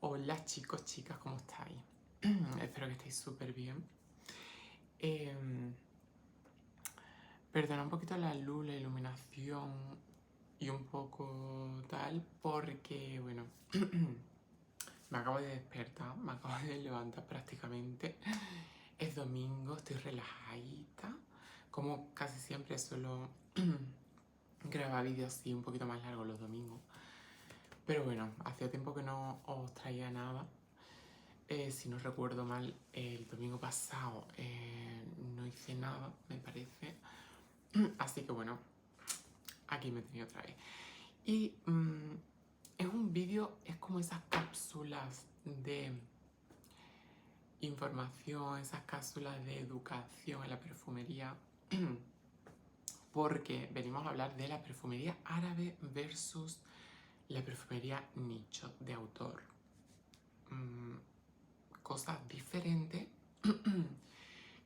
Hola chicos, chicas, ¿cómo estáis? Espero que estéis súper bien. Perdona un poquito la luz, la iluminación y un poco tal, porque, bueno, me acabo de despertar, me acabo de levantar prácticamente. Es domingo, estoy relajadita. Como casi siempre suelo grabar vídeos así un poquito más largos los domingos. Pero bueno, hacía tiempo que no os traía nada. Si no recuerdo mal, el domingo pasado no hice nada, me parece. Así que bueno, aquí me he tenido otra vez. Y es un vídeo, es como esas cápsulas de información, esas cápsulas de educación en la perfumería. Porque venimos a hablar de la perfumería árabe versus la perfumería nicho de autor. Cosas diferentes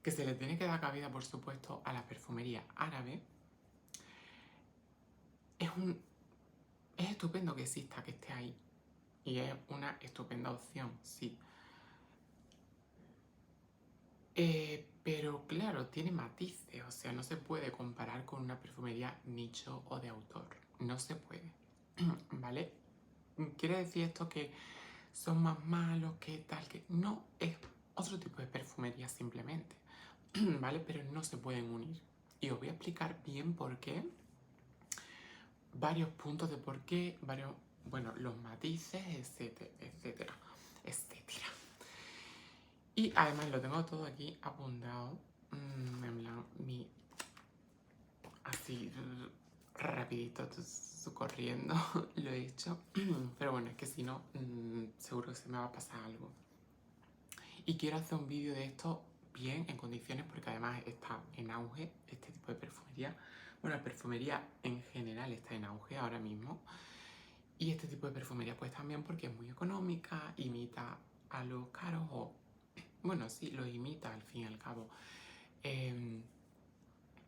que se le tiene que dar cabida, por supuesto, a la perfumería árabe. Es estupendo que exista, que esté ahí. Y es una estupenda opción, sí. Pero claro, tiene matices, o sea, no se puede comparar con una perfumería nicho o de autor. No se puede, ¿vale? ¿Quiere decir esto que son más malos, que tal, que no? Es otro tipo de perfumería simplemente, ¿vale? Pero no se pueden unir. Y os voy a explicar bien por qué, varios puntos de por qué, bueno, los matices, etcétera, etcétera, etcétera. Y además lo tengo todo aquí apuntado, en plan, así rapidito, corriendo, lo he hecho. Pero bueno, es que si no, seguro que se me va a pasar algo. Y quiero hacer un vídeo de esto bien, en condiciones, porque además está en auge este tipo de perfumería. Bueno, la perfumería en general está en auge ahora mismo. Y este tipo de perfumería pues también porque es muy económica, imita a los caros o... Bueno, sí, los imita al fin y al cabo.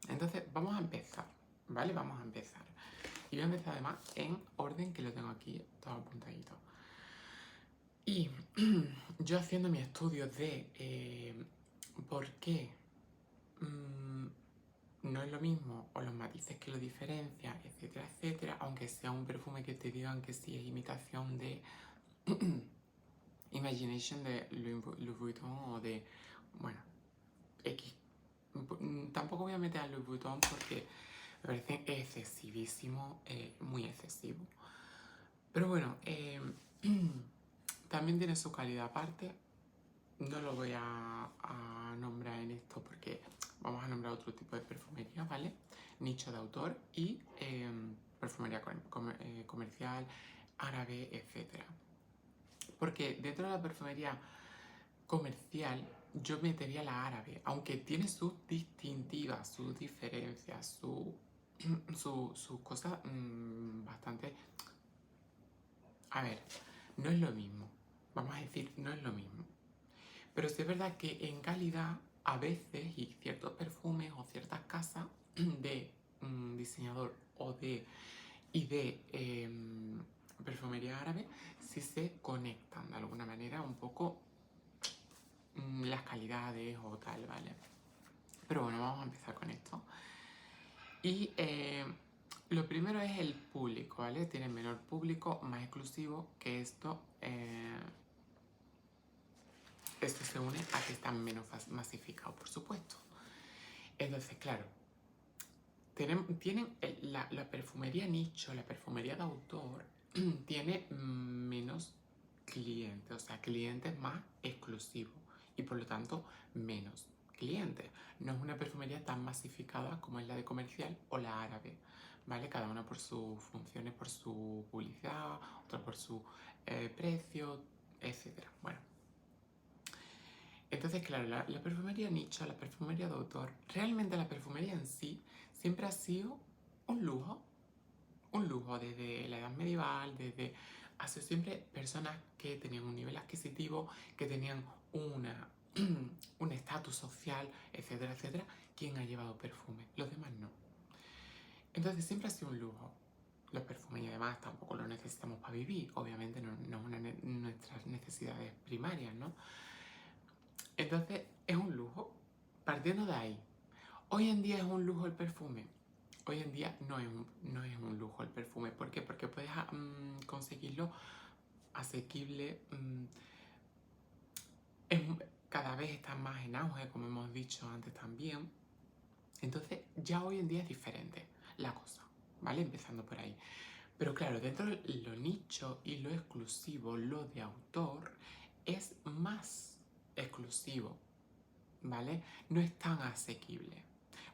Entonces, vamos a empezar, ¿vale? Vamos a empezar. Y voy a empezar además en orden que lo tengo aquí todo apuntadito. Y yo haciendo mi estudio de por qué no es lo mismo, o los matices que lo diferencian, etcétera, etcétera, aunque sea un perfume que te digan que sí es imitación de Imagination de Louis Vuitton o de, bueno, X. Tampoco voy a meter a Louis Vuitton porque me parece excesivísimo, muy excesivo. Pero bueno, también tiene su calidad aparte. No lo voy a nombrar en esto porque vamos a nombrar otro tipo de perfumería, ¿vale? Nicho de autor y perfumería comercial, árabe, etc. Porque dentro de la perfumería comercial yo metería la árabe, aunque tiene sus distintivas, sus diferencias, sus cosas bastante... A ver, no es lo mismo. Vamos a decir, no es lo mismo. Pero sí es verdad que en calidad, a veces, y ciertos perfumes o ciertas casas de diseñador y de perfumería árabe, sí se conectan de alguna manera un poco las calidades o tal, ¿vale? Pero bueno, vamos a empezar con esto. Y lo primero es el público, ¿vale? Tiene menor público, más exclusivo que esto. Esto se une a que están menos masificados, por supuesto. Entonces, claro, tienen la perfumería nicho, la perfumería de autor, tiene menos clientes, o sea, clientes más exclusivos y por lo tanto menos clientes. No es una perfumería tan masificada como es la de comercial o la árabe, ¿vale? Cada una por sus funciones, por su publicidad, otra por su precio, etcétera. Bueno, entonces, claro, la perfumería nicho, la perfumería de autor, realmente la perfumería en sí siempre ha sido un lujo desde la edad medieval, desde hace siempre personas que tenían un nivel adquisitivo, que tenían un estatus social, etcétera, etcétera, quien ha llevado perfume, los demás no. Entonces siempre ha sido un lujo. Los perfumes y además tampoco los necesitamos para vivir, obviamente no es nuestra necesidades primarias, ¿no? Entonces, es un lujo. Partiendo de ahí, hoy en día es un lujo el perfume. Hoy en día no es un lujo el perfume. ¿Por qué? Porque puedes conseguirlo asequible. Cada vez está más en auge, como hemos dicho antes también. Entonces, ya hoy en día es diferente la cosa, ¿vale? Empezando por ahí. Pero claro, dentro de lo nicho y lo exclusivo, lo de autor es más exclusivo, ¿vale? No es tan asequible.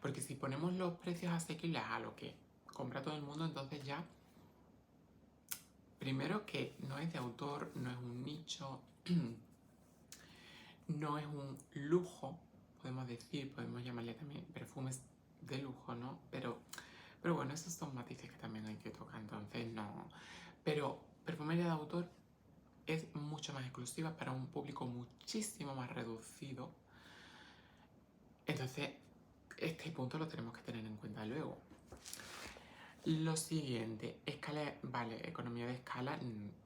Porque si ponemos los precios asequibles a lo que compra todo el mundo, entonces ya, primero que no es de autor, no es un nicho, no es un lujo, podemos decir, podemos llamarle también perfumes de lujo, ¿no? Pero bueno, esos son matices que también hay que tocar, entonces no. Pero perfumería de autor es mucho más exclusiva para un público muchísimo más reducido. Entonces, este punto lo tenemos que tener en cuenta luego. Lo siguiente, escala, vale, economía de escala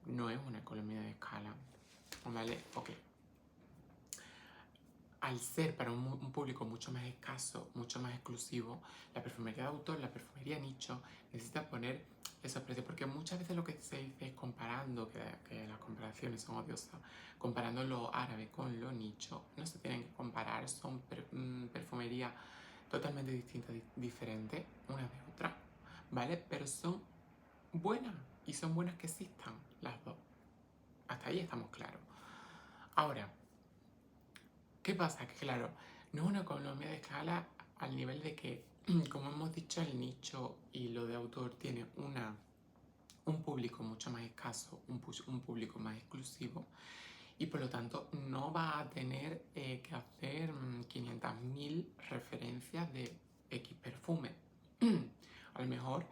no es una economía de escala, ¿vale? Ok. Al ser para un público mucho más escaso, mucho más exclusivo, la perfumería de autor, la perfumería nicho, necesita poner esos precios, porque muchas veces lo que se dice es comparando, que las comparaciones son odiosas, comparando lo árabe con lo nicho, no se tienen que comparar, son perfumerías totalmente distintas, diferentes, una de otra, ¿vale? Pero son buenas, y son buenas que existan las dos. Hasta ahí estamos claros. Ahora, ¿qué pasa? Que claro, no es una economía de escala al nivel de que, como hemos dicho, el nicho y lo de autor tiene un público mucho más escaso, un público más exclusivo, y por lo tanto no va a tener que hacer 500.000 referencias de X perfume. A lo mejor,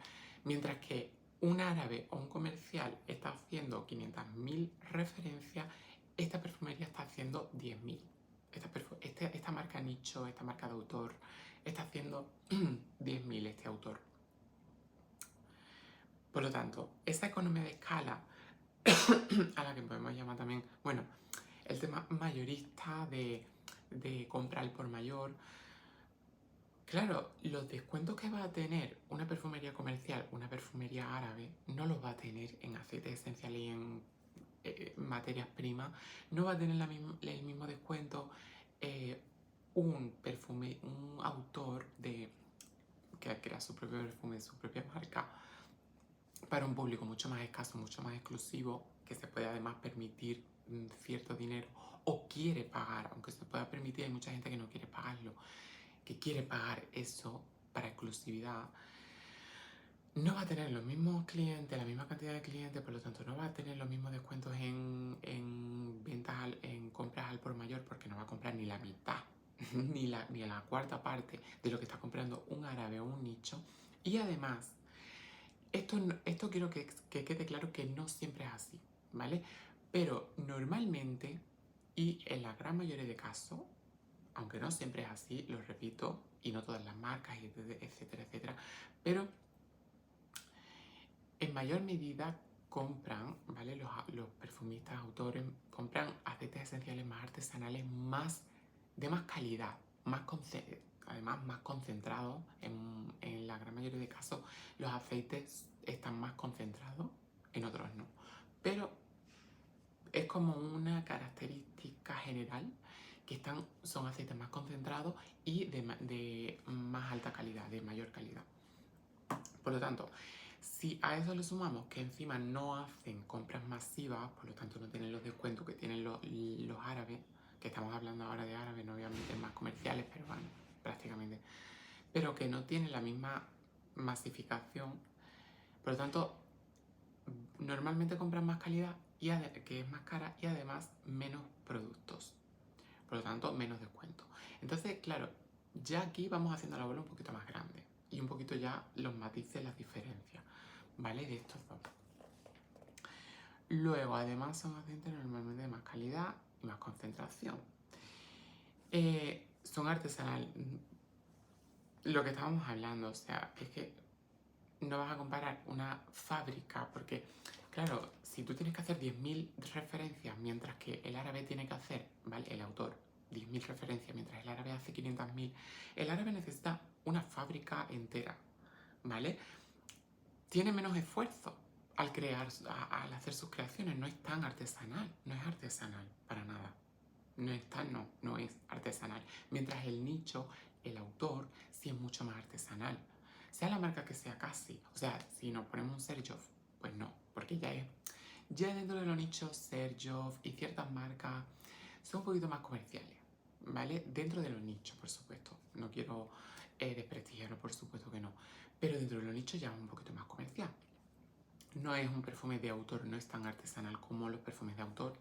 mientras que un árabe o un comercial está haciendo 500.000 referencias, esta perfumería está haciendo 10.000. Esta marca nicho, esta marca de autor, está haciendo 10.000 este autor. Por lo tanto, esa economía de escala, a la que podemos llamar también, bueno, el tema mayorista de comprar por mayor, claro, los descuentos que va a tener una perfumería comercial, una perfumería árabe, no los va a tener en aceites esenciales y en materias primas, no va a tener el mismo descuento un autor que crea su propio perfume, su propia marca, para un público mucho más escaso, mucho más exclusivo, que se puede además permitir cierto dinero o quiere pagar, aunque se pueda permitir, hay mucha gente que no quiere pagarlo, que quiere pagar eso para exclusividad. No va a tener los mismos clientes, la misma cantidad de clientes, por lo tanto no va a tener los mismos descuentos en ventas, en compras al por mayor, porque no va a comprar ni la mitad, ni la cuarta parte de lo que está comprando un árabe o un nicho. Y además, esto quiero que quede claro que no siempre es así, ¿vale? Pero normalmente, y en la gran mayoría de casos, aunque no siempre es así, lo repito, y no todas las marcas, etcétera, etcétera, pero en mayor medida compran, ¿vale? Los perfumistas, autores, compran aceites esenciales más artesanales, de más calidad, además más concentrados. En la gran mayoría de casos, los aceites están más concentrados, en otros no. Pero es como una característica general que son aceites más concentrados y de más alta calidad, de mayor calidad. Por lo tanto, si a eso le sumamos que encima no hacen compras masivas, por lo tanto no tienen los descuentos que tienen los árabes, que estamos hablando ahora de árabes, no obviamente más comerciales, pero bueno, prácticamente, pero que no tienen la misma masificación, por lo tanto, normalmente compran más calidad, que es más cara, y además menos productos, por lo tanto, menos descuento. Entonces, claro, ya aquí vamos haciendo la bola un poquito más grande y un poquito ya los matices, las diferencias, ¿vale? De estos dos. Luego, además, son aceites normalmente de más calidad y más concentración. Son artesanales. Lo que estábamos hablando, o sea, es que no vas a comparar una fábrica, porque Claro, si tú tienes que hacer 10.000 referencias mientras que el árabe tiene que hacer, ¿vale? El autor, 10.000 referencias mientras el árabe hace 500.000, el árabe necesita una fábrica entera, ¿vale? Tiene menos esfuerzo al crear, al hacer sus creaciones, no es tan artesanal, no es artesanal para nada. No es artesanal. Mientras el nicho, el autor, sí es mucho más artesanal. Sea la marca que sea casi. O sea, si nos ponemos un Sergio, pues no, porque ya dentro de los nichos Sergio y ciertas marcas son un poquito más comerciales, ¿vale? Dentro de los nichos, por supuesto. No quiero desprestigiarlo, por supuesto que no. Pero dentro de los nichos ya es un poquito más comercial. No es un perfume de autor, no es tan artesanal como los perfumes de autor.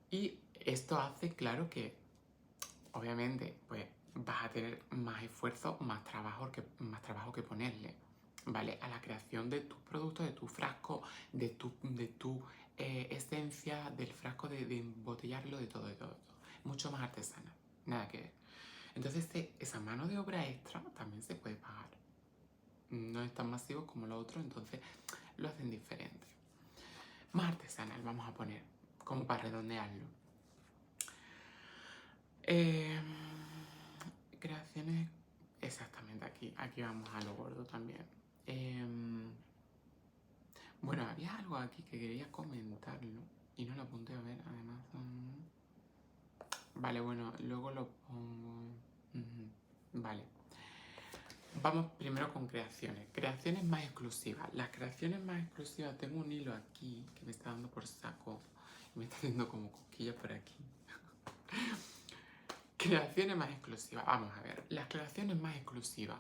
Y esto hace, claro, que obviamente pues vas a tener más esfuerzo, más trabajo que ponerle, ¿vale? A la creación de tus productos, de tu frasco, de tu esencia, del frasco, de embotellarlo, de todo, de todo. Mucho más artesanal, nada que ver. Entonces esa mano de obra extra también se puede pagar. No es tan masivo como lo otro, entonces lo hacen diferente. Más artesanal, vamos a poner, como para redondearlo. Creaciones, exactamente aquí vamos a lo gordo también. Bueno, había algo aquí que quería comentarlo y no lo apunté a ver, además. Vale, bueno, luego lo pongo. Vale. Vamos primero con creaciones. Creaciones más exclusivas. Las creaciones más exclusivas, tengo un hilo aquí que me está dando por saco y me está haciendo como cosquillas por aquí. Creaciones más exclusivas. Vamos a ver. Las creaciones más exclusivas.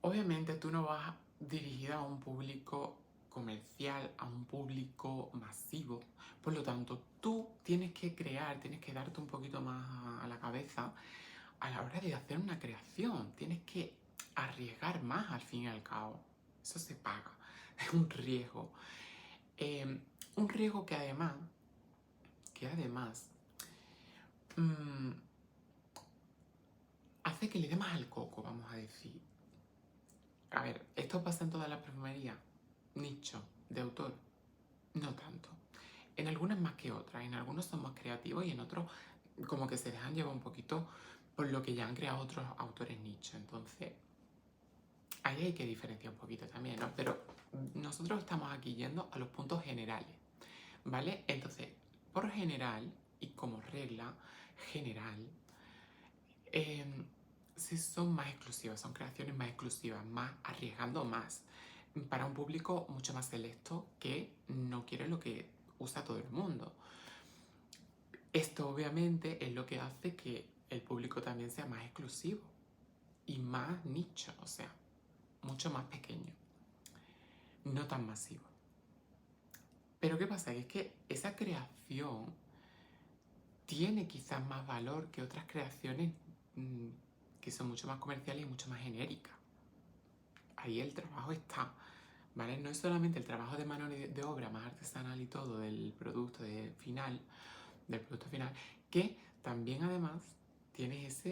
Obviamente tú no vas dirigida a un público comercial, a un público masivo. Por lo tanto, tú tienes que crear, tienes que darte un poquito más a la cabeza a la hora de hacer una creación. Tienes que arriesgar más al fin y al cabo. Eso se paga. Es un riesgo. Un riesgo que además hace que le dé más al coco, vamos a decir. A ver, ¿esto pasa en todas las perfumerías? Nicho, de autor, no tanto. En algunas más que otras, en algunos son más creativos y en otros como que se dejan llevar un poquito por lo que ya han creado otros autores nicho. Entonces, ahí hay que diferenciar un poquito también, ¿no? Pero nosotros estamos aquí yendo a los puntos generales, ¿vale? Entonces, por general y como regla general, sí son más exclusivas, son creaciones más exclusivas, más arriesgando más para un público mucho más selecto que no quiere lo que usa todo el mundo. Esto obviamente es lo que hace que el público también sea más exclusivo y más nicho, o sea, mucho más pequeño, no tan masivo. Pero ¿qué pasa? Que es que esa creación tiene quizás más valor que otras creaciones que son mucho más comerciales y mucho más genéricas. Ahí el trabajo está, ¿vale? No es solamente el trabajo de mano de obra más artesanal y todo del producto final, que también además tienes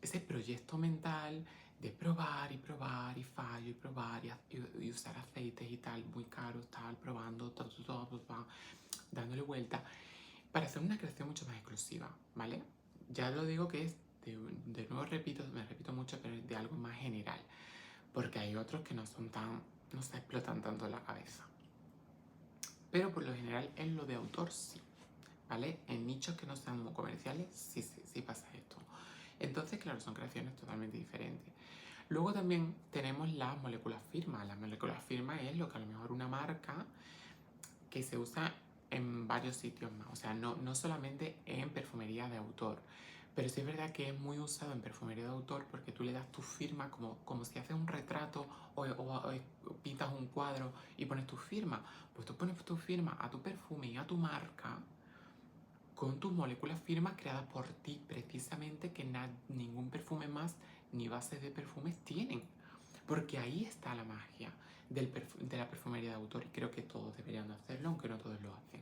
ese proyecto mental de probar y probar y fallo y probar y usar aceites y tal, muy caros, tal, probando, dándole vuelta, para hacer una creación mucho más exclusiva, ¿vale? Ya lo digo que es, de nuevo me repito mucho, pero es de algo más general, porque hay otros que no se explotan tanto la cabeza. Pero por lo general en lo de autor sí, ¿vale? En nichos que no sean muy comerciales sí pasa esto. Entonces, claro, son creaciones totalmente diferentes. Luego también tenemos las moléculas firma. Las moléculas firma es lo que a lo mejor una marca que se usa en varios sitios más. O sea, no solamente en perfumería de autor. Pero sí es verdad que es muy usado en perfumería de autor porque tú le das tu firma como si haces un retrato o pintas un cuadro y pones tu firma. Pues tú pones tu firma a tu perfume y a tu marca con tus moléculas firmas creadas por ti, precisamente que ningún perfume más ni bases de perfumes tienen. Porque ahí está la magia de la perfumería de autor y creo que todos deberían hacerlo, aunque no todos lo hacen.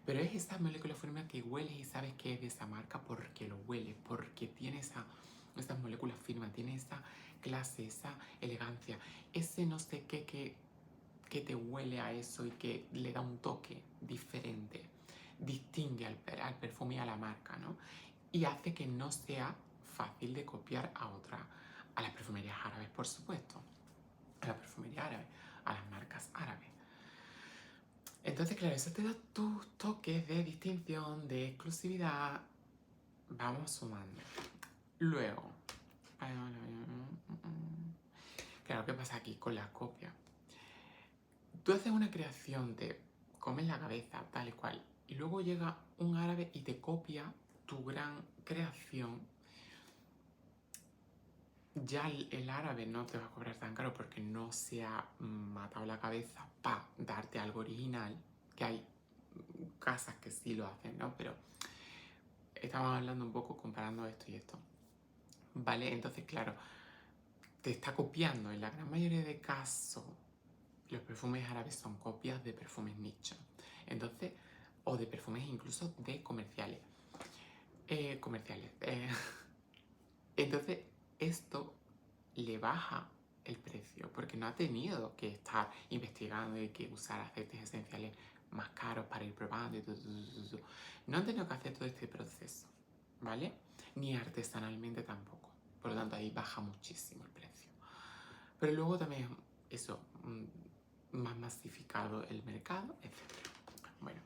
Pero es esa molécula firma que hueles y sabes que es de esa marca porque lo hueles, porque tiene esas moléculas firmas, tiene esa clase, esa elegancia, ese no sé qué que que te huele a eso y que le da un toque diferente, distingue al perfume y a la marca, ¿no? Y hace que no sea fácil de copiar a las perfumerías árabes, por supuesto, a la perfumería árabe, a las marcas árabes. Entonces, claro, eso te da tus toques de distinción, de exclusividad. Vamos sumando. Luego, claro, ¿qué pasa aquí con la copia? Tú haces una creación, te comes la cabeza, tal y cual, y luego llega un árabe y te copia tu gran creación. Ya el árabe no te va a cobrar tan caro porque no se ha matado la cabeza para darte algo original, que hay casas que sí lo hacen, ¿no? Pero estamos hablando un poco comparando esto y esto, ¿vale? Entonces, claro, te está copiando. En la gran mayoría de casos, los perfumes árabes son copias de perfumes nicho. Entonces, o de perfumes incluso de comerciales. Entonces, esto le baja el precio porque no ha tenido que estar investigando y que usar aceites esenciales más caros para ir probando y todo. No han tenido que hacer todo este proceso, ¿vale? Ni artesanalmente tampoco. Por lo tanto, ahí baja muchísimo el precio. Pero luego también eso, más masificado el mercado, etc. Bueno.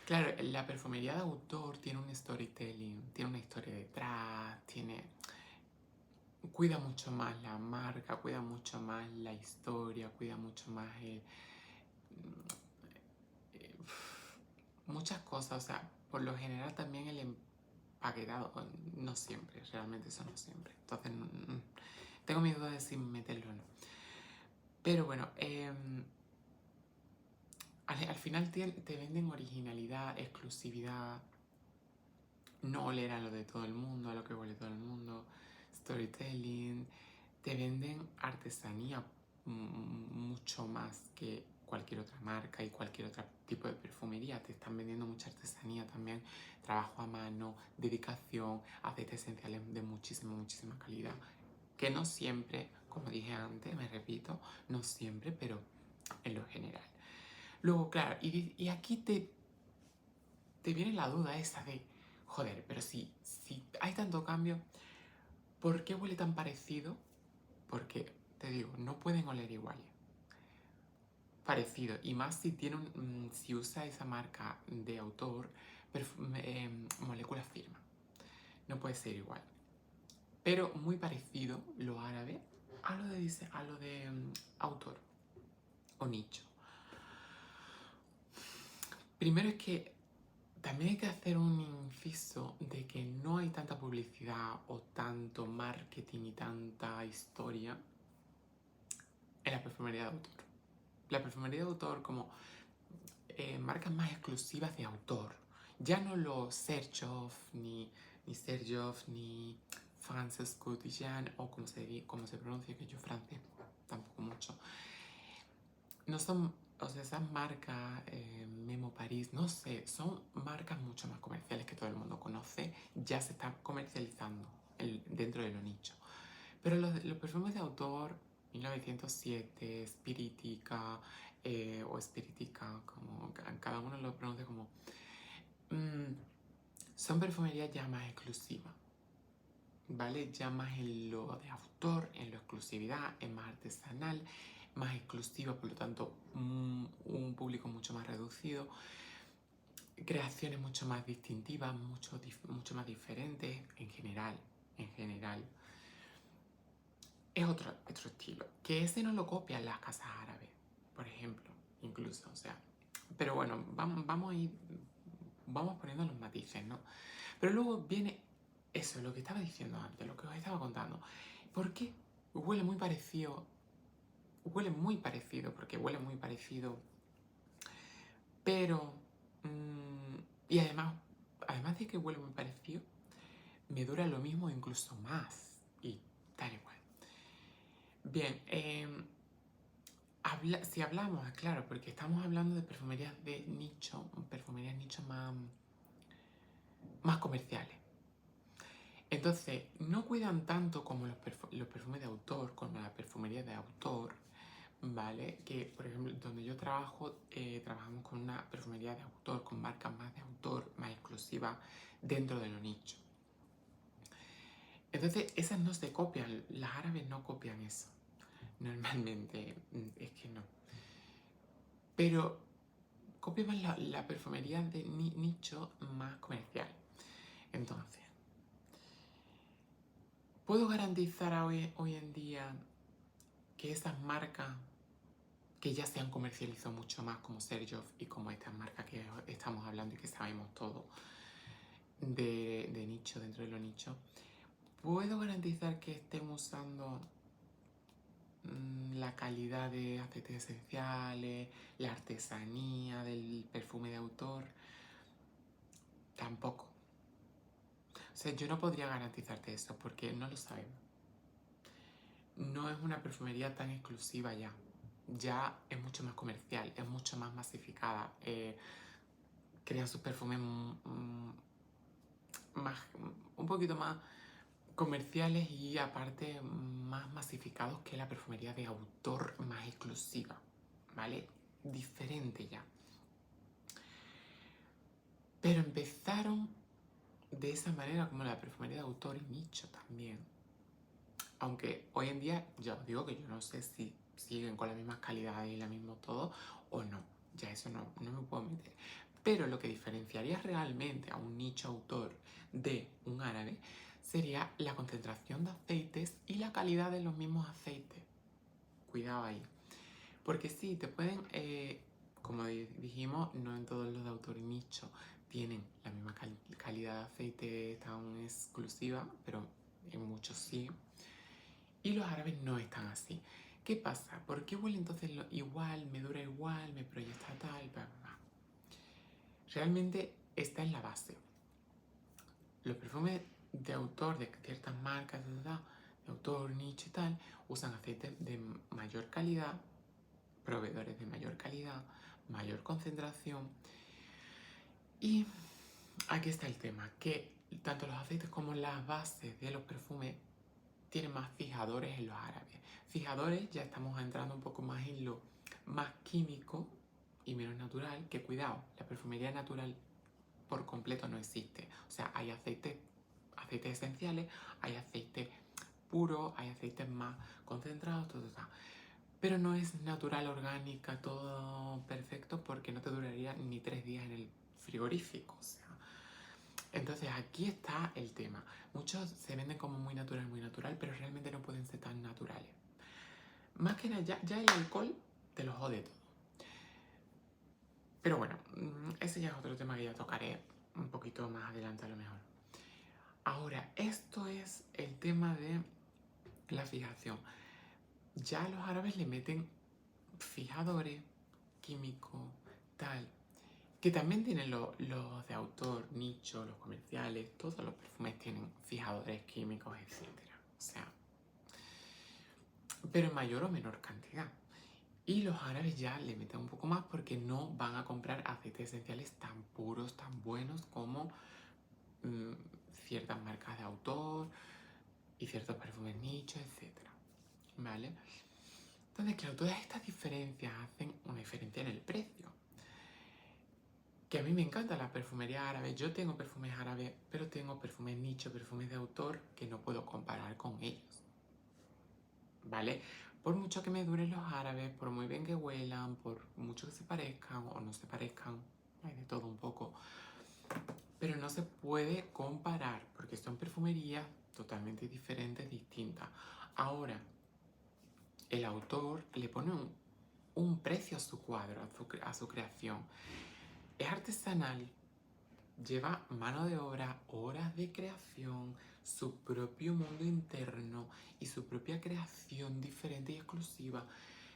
Claro, la perfumería de autor tiene un storytelling, tiene una historia detrás, cuida mucho más la marca, cuida mucho más la historia, cuida mucho más muchas cosas. O sea, por lo general también el empaquetado, no siempre, realmente eso no siempre. Entonces, tengo mi duda de si meterlo o no. Pero bueno, al final te venden originalidad, exclusividad, no oler a lo de todo el mundo, a lo que huele todo el mundo, storytelling, te venden artesanía mucho más que cualquier otra marca y cualquier otro tipo de perfumería. Te están vendiendo mucha artesanía también, trabajo a mano, dedicación, aceites esenciales de muchísima, muchísima calidad. Que no siempre, como dije antes, me repito, no siempre, pero en lo general. Luego, claro, y aquí te viene la duda esa de, joder, pero si hay tanto cambio, ¿por qué huele tan parecido? Porque, te digo, no pueden oler iguales. Parecido, y más si si usa esa marca de autor, molécula firma. No puede ser igual. Pero muy parecido lo árabe a lo de autor o nicho. Primero es que también hay que hacer un inciso de que no hay tanta publicidad o tanto marketing y tanta historia en la perfumería de autor. La perfumería de autor como marcas más exclusivas de autor. Ya no los Serjoff, ni Serjoff, ni Frances Cotillon, o como se pronuncia, que yo francés tampoco mucho. No son, o sea, esas marcas, Memo París, no sé, son marcas mucho más comerciales que todo el mundo conoce, ya se están comercializando dentro de lo nicho. Pero los perfumes de autor, 1907, Spiritica, o Spiritica, como cada uno lo pronuncia como, son perfumerías ya más exclusivas, ¿vale? Ya más en lo de autor, en lo exclusividad, es más artesanal, más exclusiva, por lo tanto, un público mucho más reducido, creaciones mucho más distintivas, mucho más diferentes, en general. Es otro estilo, que ese no lo copian las casas árabes, por ejemplo, incluso, o sea. Pero bueno, vamos poniendo los matices, ¿no? Pero luego viene eso, lo que estaba diciendo antes, lo que os estaba contando. ¿Por qué? Huele muy parecido, porque huele muy parecido, pero, y además de que huele muy parecido, me dura lo mismo, incluso más, y tal igual. Bien, si hablamos, claro, porque estamos hablando de perfumerías de nicho, perfumerías nicho más comerciales. Entonces, no cuidan tanto como los perfumes de autor, como la perfumería de autor, ¿vale? Que, por ejemplo, donde yo trabajo, trabajamos con una perfumería de autor, con marcas más de autor, más exclusivas, dentro de los nichos. Entonces, esas no se copian, las árabes no copian eso. Normalmente, es que no. Pero copian más la perfumería de nicho más comercial. Entonces, ¿puedo garantizar hoy en día que esas marcas que ya se han comercializado mucho más como Sergioff y como estas marcas que estamos hablando y que sabemos todo de nicho, dentro de los nichos, puedo garantizar que estén usando la calidad de aceites esenciales, la artesanía del perfume de autor? Tampoco. O sea, yo no podría garantizarte eso porque no lo sabemos. No es una perfumería tan exclusiva ya. Ya es mucho más comercial, es mucho más masificada. Crean sus perfumes un poquito más comerciales y aparte más masificados que la perfumería de autor más exclusiva, ¿vale? Diferente ya. Pero empezaron de esa manera como la perfumería de autor y nicho también. Aunque hoy en día ya os digo que yo no sé si siguen con las mismas calidades y la mismo todo o no. Ya eso no me puedo meter. Pero lo que diferenciaría realmente a un nicho autor de un árabe sería la concentración de aceites y la calidad de los mismos aceites. Cuidado ahí. Porque sí, te pueden, como dijimos, no en todos los de autor y nicho tienen la misma calidad de aceite tan exclusiva, pero en muchos sí. Y los árabes no están así. ¿Qué pasa? ¿Por qué huele entonces igual, me dura igual, me proyecta tal? Bla, bla, bla? Realmente está en la base. Los perfumes de autor de ciertas marcas, de autor, nicho y tal, usan aceites de mayor calidad, proveedores de mayor calidad, mayor concentración. Y aquí está el tema, que tanto los aceites como las bases de los perfumes tienen más fijadores en los árabes. Fijadores, ya estamos entrando un poco más en lo más químico y menos natural, que cuidado, la perfumería natural por completo no existe. O sea, hay aceites esenciales, hay aceites puros, hay aceites más concentrados, todo eso. Pero no es natural, orgánica, todo perfecto, porque no te duraría ni 3 días en el frigorífico. O sea, entonces aquí está el tema. Muchos se venden como muy natural, pero realmente no pueden ser tan naturales. Más que nada, ya el alcohol te lo jode todo. Pero bueno, ese ya es otro tema que ya tocaré un poquito más adelante a lo mejor. Ahora, esto es el tema de la fijación. Ya los árabes le meten fijadores químicos, tal, que también tienen los de autor, nicho, los comerciales, todos los perfumes tienen fijadores químicos, etc. O sea, pero en mayor o menor cantidad. Y los árabes ya le meten un poco más porque no van a comprar aceites esenciales tan puros, tan buenos como ciertas marcas de autor y ciertos perfumes nicho, etc. ¿Vale? Entonces, claro, todas estas diferencias hacen una diferencia en el precio. Que a mí me encanta la perfumería árabe. Yo tengo perfumes árabes, pero tengo perfumes nicho, perfumes de autor que no puedo comparar con ellos. ¿Vale? Por mucho que me duren los árabes, por muy bien que huelan, por mucho que se parezcan o no se parezcan, hay de todo un poco. Pero no se puede comparar porque son perfumerías totalmente diferentes, distintas. Ahora, el autor le pone un precio a su cuadro, a su creación. Es artesanal, lleva mano de obra, horas de creación, su propio mundo interno y su propia creación diferente y exclusiva.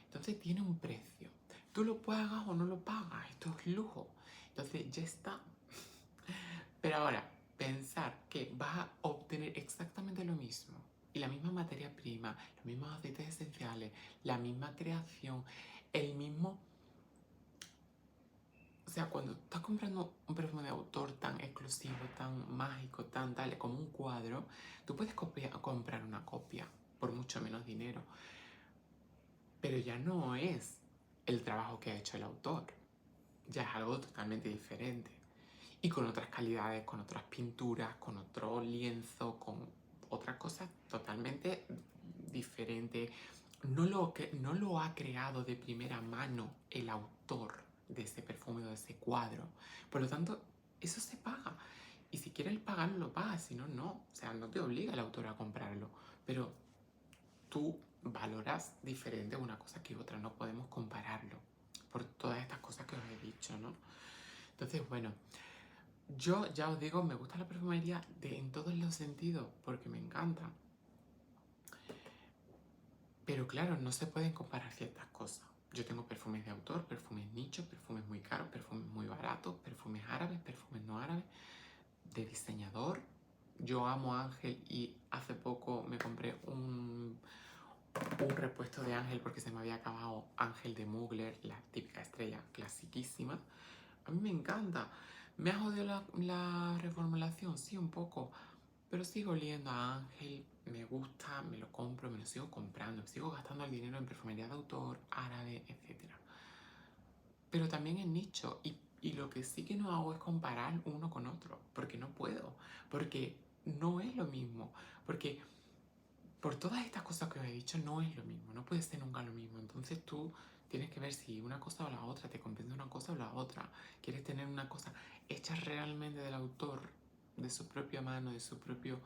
Entonces tiene un precio. Tú lo pagas o no lo pagas, esto es lujo. Entonces ya está. Pero ahora, pensar que vas a obtener exactamente lo mismo y la misma materia prima, los mismos aceites esenciales, la misma creación, el mismo... O sea, cuando estás comprando un perfume de autor tan exclusivo, tan mágico, tan tal, como un cuadro, tú puedes comprar una copia por mucho menos dinero, pero ya no es el trabajo que ha hecho el autor, ya es algo totalmente diferente. Y con otras calidades, con otras pinturas, con otro lienzo, con otras cosas totalmente diferentes. No lo ha creado de primera mano el autor de ese perfume o de ese cuadro. Por lo tanto, eso se paga. Y si quieres pagarlo, lo pagas, si no, no. O sea, no te obliga el autor a comprarlo. Pero tú valoras diferente una cosa que otra, no podemos compararlo. Por todas estas cosas que os he dicho, ¿no? Entonces, bueno, yo ya os digo, me gusta la perfumería en todos los sentidos, porque me encanta. Pero claro, no se pueden comparar ciertas cosas. Yo tengo perfumes de autor, perfumes nichos, perfumes muy caros, perfumes muy baratos, perfumes árabes, perfumes no árabes, de diseñador. Yo amo a Ángel y hace poco me compré un repuesto de Ángel porque se me había acabado Ángel de Mugler, la típica estrella clasiquísima. A mí me encanta. ¿Me ha jodido la reformulación? Sí, un poco. Pero sigo oliendo a Ángel, me gusta, me lo compro, me lo sigo comprando, sigo gastando el dinero en perfumería de autor, árabe, etc. Pero también en nicho. Y lo que sí que no hago es comparar uno con otro, porque no puedo, porque no es lo mismo, porque por todas estas cosas que os he dicho no es lo mismo, no puede ser nunca lo mismo. Entonces tú tienes que ver si una cosa o la otra, te compensa una cosa o la otra. Quieres tener una cosa hecha realmente del autor, de su propia mano, de su propio...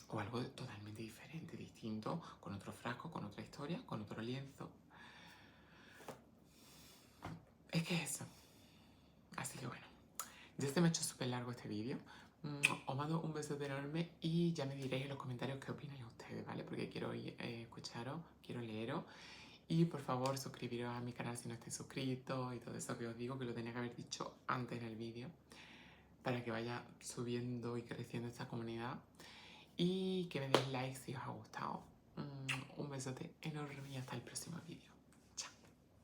o algo totalmente diferente, distinto, con otro frasco, con otra historia, con otro lienzo. Es que eso. Así que bueno, ya se me ha hecho súper largo este vídeo. Os mando un besote enorme y ya me diréis en los comentarios qué opináis ustedes, ¿vale? Porque quiero escucharos, quiero leeros. Y por favor, suscribiros a mi canal si no estáis suscritos y todo eso que os digo, que lo tenía que haber dicho antes en el vídeo, para que vaya subiendo y creciendo esta comunidad. Y que me deis like si os ha gustado. Un besote enorme y hasta el próximo vídeo.